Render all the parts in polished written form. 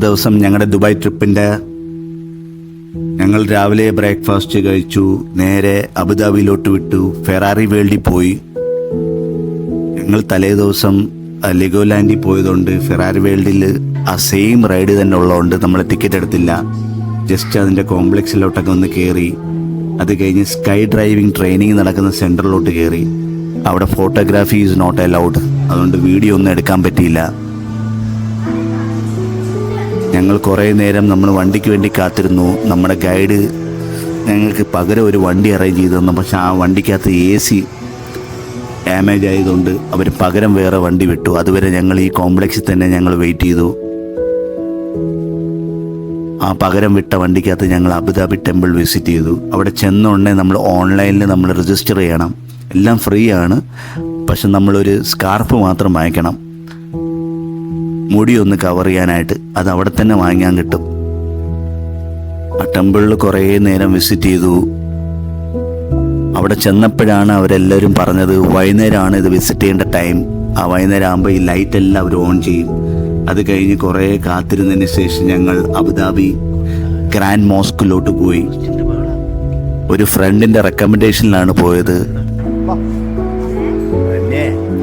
ദിവസം ഞങ്ങളുടെ ദുബായ് ട്രിപ്പിൻ്റെ ഞങ്ങൾ രാവിലെ ബ്രേക്ക്ഫാസ്റ്റ് കഴിച്ചു. നേരെ അബുദാബിയിലോട്ട് വിട്ടു. ഫെറാറി വേൾഡിൽ പോയി. ഞങ്ങൾ തലേ ദിവസം ലെഗോലാൻഡിൽ പോയതുകൊണ്ട് ഫെറാറി വേൾഡിൽ ആ സെയിം റൈഡ് തന്നെ ഉള്ളതുകൊണ്ട് നമ്മൾ ടിക്കറ്റ് എടുത്തില്ല. ജസ്റ്റ് അതിൻ്റെ കോംപ്ലക്സിലോട്ടൊക്കെ ഒന്ന് കയറി. അത് കഴിഞ്ഞ് സ്കൈ ഡ്രൈവിംഗ് ട്രെയിനിങ് നടക്കുന്ന സെൻറ്ററിലോട്ട് കയറി. അവിടെ ഫോട്ടോഗ്രാഫി ഈസ് നോട്ട് അലൗഡ്, അതുകൊണ്ട് വീഡിയോ ഒന്നും എടുക്കാൻ പറ്റിയില്ല. ഞങ്ങൾ കുറേ നേരം നമ്മൾ വണ്ടിക്ക് വേണ്ടി കാത്തിരുന്നു. നമ്മുടെ ഗൈഡ് ഞങ്ങൾക്ക് പകരം ഒരു വണ്ടി അറേഞ്ച് ചെയ്തു തന്നു. പക്ഷെ ആ വണ്ടിക്കകത്ത് AC ഡാമേജ് ആയതുകൊണ്ട് അവർ പകരം വേറെ വണ്ടി വിട്ടു. അതുവരെ ഞങ്ങൾ ഈ കോംപ്ലക്സിൽ തന്നെ ഞങ്ങൾ വെയിറ്റ് ചെയ്തു. ആ പകരം വിട്ട വണ്ടിക്കകത്ത് ഞങ്ങൾ അബുദാബി ടെമ്പിൾ വിസിറ്റ് ചെയ്തു. അവിടെ ചെന്നുടനെ നമ്മൾ ഓൺലൈനിൽ നമ്മൾ രജിസ്റ്റർ ചെയ്യണം. എല്ലാം ഫ്രീ ആണ്. പക്ഷെ നമ്മളൊരു സ്കാർഫ് മാത്രം വാങ്ങിക്കണം, മുടി ഒന്ന് കവർ ചെയ്യാനായിട്ട്. അത് അവിടെ തന്നെ വാങ്ങിക്കാൻ കിട്ടും. ആ ടെമ്പിളിൽ കുറേ നേരം വിസിറ്റ് ചെയ്തു. അവിടെ ചെന്നപ്പോഴാണ് അവരെല്ലാവരും പറഞ്ഞത് വൈകുന്നേരമാണ് ഇത് വിസിറ്റ് ചെയ്യേണ്ട ടൈം. ആ വൈകുന്നേരം ആകുമ്പോൾ ഈ ലൈറ്റ് എല്ലാം അവർ ഓൺ ചെയ്യും. അത് കഴിഞ്ഞ് കുറേ കാത്തിരുന്നതിന് ശേഷം ഞങ്ങൾ അബുദാബി ഗ്രാൻഡ് മോസ്കിലോട്ട് പോയി. ഒരു ഫ്രണ്ടിൻ്റെ റെക്കമെൻഡേഷനിലാണ് പോയത്.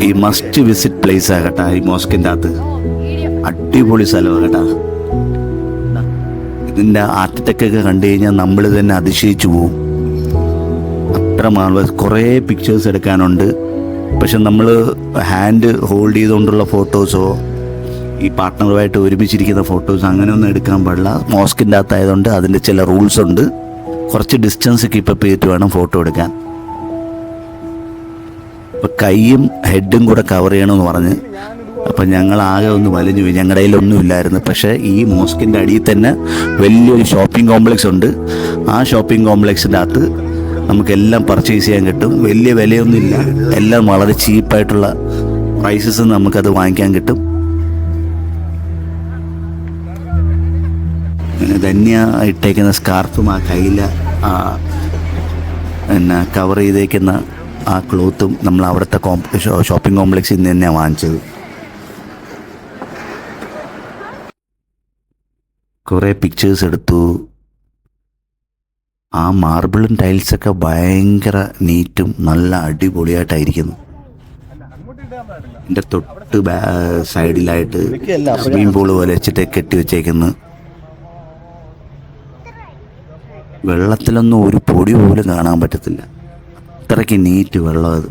ഈ മസ്റ്റ് വിസിറ്റ് പ്ലേസ് ആകട്ടെ ഈ മോസ്കിൻ്റെ അകത്ത്. അടിപൊളി സ്ഥലമാണ് കേട്ടോ. ഇതിൻ്റെ ആർക്കിടെക്റ്റൊക്കെ കണ്ടു കഴിഞ്ഞാൽ നമ്മൾ തന്നെ അതിശയിച്ചു പോവും. അത്ര മാർവലസ്. കുറേ പിക്ചേഴ്സ് എടുക്കാനുണ്ട്. പക്ഷെ നമ്മൾ ഹാൻഡ് ഹോൾഡ് ചെയ്തുകൊണ്ടുള്ള ഫോട്ടോസോ ഈ പാർട്ട്ണറുമായിട്ട് ഒരുമിച്ചിരിക്കുന്ന ഫോട്ടോസ് അങ്ങനെയൊന്നും എടുക്കാൻ പാടില്ല. മോസ്കിൻ്റെ അകത്തായതുകൊണ്ട് അതിൻ്റെ ചില റൂൾസ് ഉണ്ട്. കുറച്ച് ഡിസ്റ്റൻസ് കീപ്പപ്പ് ചെയ്തിട്ട് വേണം ഫോട്ടോ എടുക്കാൻ. അപ്പോൾ കൈയും ഹെഡും കൂടെ കവർ ചെയ്യണമെന്ന് പറഞ്ഞ് അപ്പം ഞങ്ങളാകെ ഒന്ന് വലിഞ്ഞു പോയി. ഞങ്ങളുടെ കയ്യിലൊന്നും ഇല്ലായിരുന്നു. പക്ഷേ ഈ മോസ്കിൻ്റെ അടിയിൽ തന്നെ വലിയൊരു ഷോപ്പിംഗ് കോംപ്ലക്സ് ഉണ്ട്. ആ ഷോപ്പിംഗ് കോംപ്ലക്സിൻ്റെ അകത്ത് നമുക്കെല്ലാം പർച്ചേസ് ചെയ്യാൻ കിട്ടും. വലിയ വിലയൊന്നുമില്ല. എല്ലാം വളരെ ചീപ്പായിട്ടുള്ള പ്രൈസസ് നമുക്കത് വാങ്ങിക്കാൻ കിട്ടും. ധന്യ ഇട്ടേക്കുന്ന സ്കാർഫും ആ കയ്യിൽ കവർ ചെയ്തേക്കുന്ന ആ ക്ലോത്തും നമ്മൾ അവിടുത്തെ ഷോപ്പിംഗ് കോംപ്ലക്സിൽ നിന്ന് തന്നെയാണ് വാങ്ങിച്ചത്. കുറേ പിക്ചേഴ്സ് എടുത്തു. ആ മാർബിളും ടൈൽസൊക്കെ ഭയങ്കര നീറ്റും നല്ല അടിപൊളിയായിട്ടായിരിക്കുന്നു. എൻ്റെ തൊട്ട് സൈഡിലായിട്ട് സ്വിമ്മിംഗ് പൂള് പോലെ വെച്ചിട്ട് കെട്ടി വെച്ചേക്കുന്നു. വെള്ളത്തിലൊന്നും ഒരു പൊടി പോലും കാണാൻ പറ്റത്തില്ല. അത്രയ്ക്ക് നീറ്റ് വെള്ളം അത്.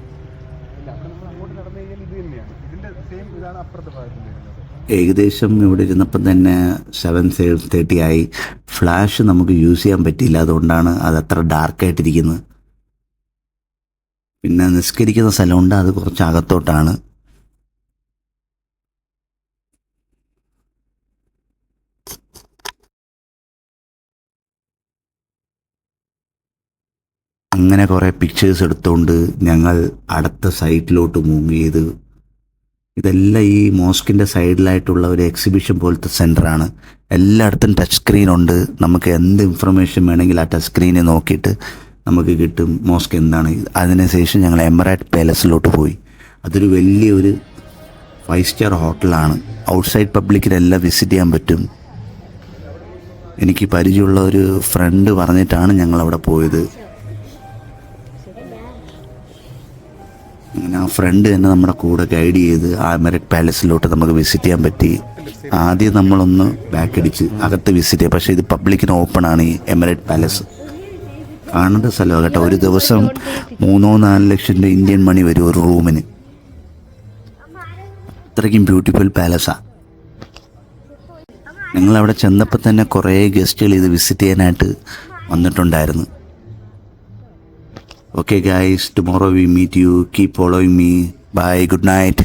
ഏകദേശം ഇവിടെ ഇരുന്നപ്പം തന്നെ 7:30 ആയി. ഫ്ലാഷ് നമുക്ക് യൂസ് ചെയ്യാൻ പറ്റിയില്ല. അതുകൊണ്ടാണ് അത് അത്ര ഡാർക്കായിട്ടിരിക്കുന്നത്. പിന്നെ നിസ്കരിക്കുന്ന സ്ഥലമുണ്ട്, അത് കുറച്ച് അകത്തോട്ടാണ്. അങ്ങനെ കുറേ പിക്ചേഴ്സ് എടുത്തുകൊണ്ട് ഞങ്ങൾ അടുത്ത സൈറ്റിലോട്ട് മൂവ് ചെയ്ത്. ഇതെല്ലാം ഈ മോസ്കിൻ്റെ സൈഡിലായിട്ടുള്ള ഒരു എക്സിബിഷൻ പോലത്തെ സെൻറ്ററാണ്. എല്ലായിടത്തും ടച്ച് സ്ക്രീനുണ്ട്. നമുക്ക് എന്ത് ഇൻഫർമേഷൻ വേണമെങ്കിൽ ആ ടച്ച് സ്ക്രീനിൽ നോക്കിയിട്ട് നമുക്ക് കിട്ടും മോസ്ക് എന്താണ്. അതിനുശേഷം ഞങ്ങൾ എമിറേറ്റ് പാലസിലോട്ട് പോയി. അതൊരു വലിയൊരു 5 സ്റ്റാർ ഹോട്ടലാണ്. ഔട്ട്സൈഡ് പബ്ലിക്കിനെല്ലാം വിസിറ്റ് ചെയ്യാൻ പറ്റും. എനിക്ക് പരിചയമുള്ള ഒരു ഫ്രണ്ട് പറഞ്ഞിട്ടാണ് ഞങ്ങളവിടെ പോയത്. അങ്ങനെ ആ ഫ്രണ്ട് തന്നെ നമ്മുടെ കൂടെ ഗൈഡ് ചെയ്ത് ആ എമിറേറ്റ് പാലസിലോട്ട് നമുക്ക് വിസിറ്റ് ചെയ്യാൻ പറ്റി. ആദ്യം നമ്മളൊന്ന് ബാക്ക് അടിച്ച് അകത്ത് വിസിറ്റ് ചെയ്യാം. പക്ഷേ ഇത് പബ്ലിക്കിന് ഓപ്പൺ ആണ് ഈ എമിറേറ്റ് പാലസ്. കാണേണ്ട സ്ഥലമാണ് കേട്ടോ. ഒരു ദിവസം 3-4 ലക്ഷം ഇന്ത്യൻ മണി വരും ഒരു റൂമിന്. അത്രയ്ക്കും ബ്യൂട്ടിഫുൾ പാലസാണ്. ഞങ്ങളവിടെ ചെന്നപ്പോൾ തന്നെ കുറേ ഗസ്റ്റുകൾ ഇത് വിസിറ്റ് ചെയ്യാനായിട്ട് വന്നിട്ടുണ്ടായിരുന്നു. Okay guys, tomorrow we meet you. Keep following me. Bye. Good night.